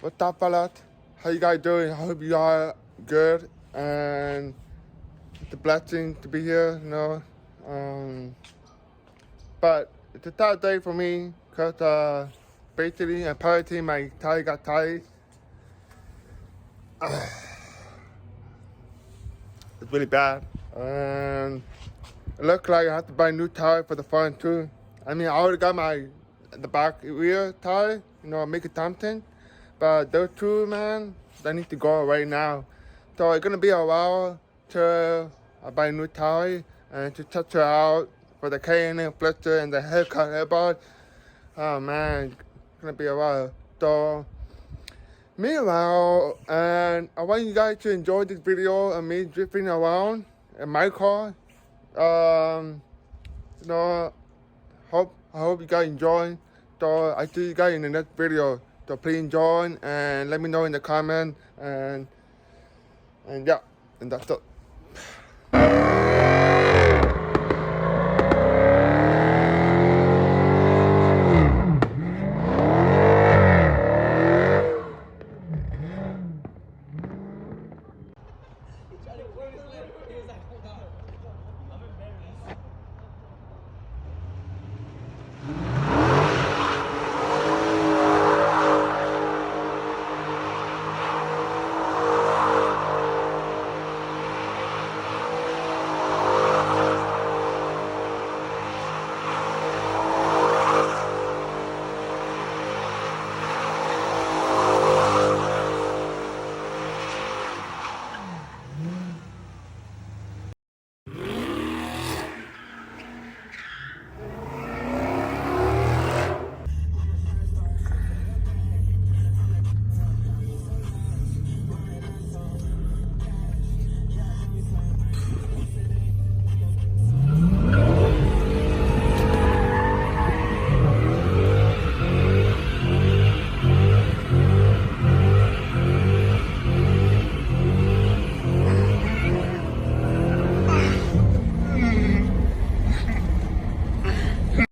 What's up, fellas? How you guys doing? I hope you are good, and it's a blessing to be here, you know. But it's a tough day for me, because basically, apparently my tire got tight. It's really bad, and it looks like I have to buy a new tire for the front too. I mean, I already got the back rear tire, you know, make it Thompson. But those two, man, they need to go right now. So it's gonna be a while till I buy a new tire and to touch her out for the K&N filter and the haircut airbag. Oh man, it's gonna be a while. So meanwhile, and I want you guys to enjoy this video of me drifting around in my car. You know, I hope you guys enjoy. So I see you guys in the next video. So please join and let me know in the comment, and yeah, and that's it.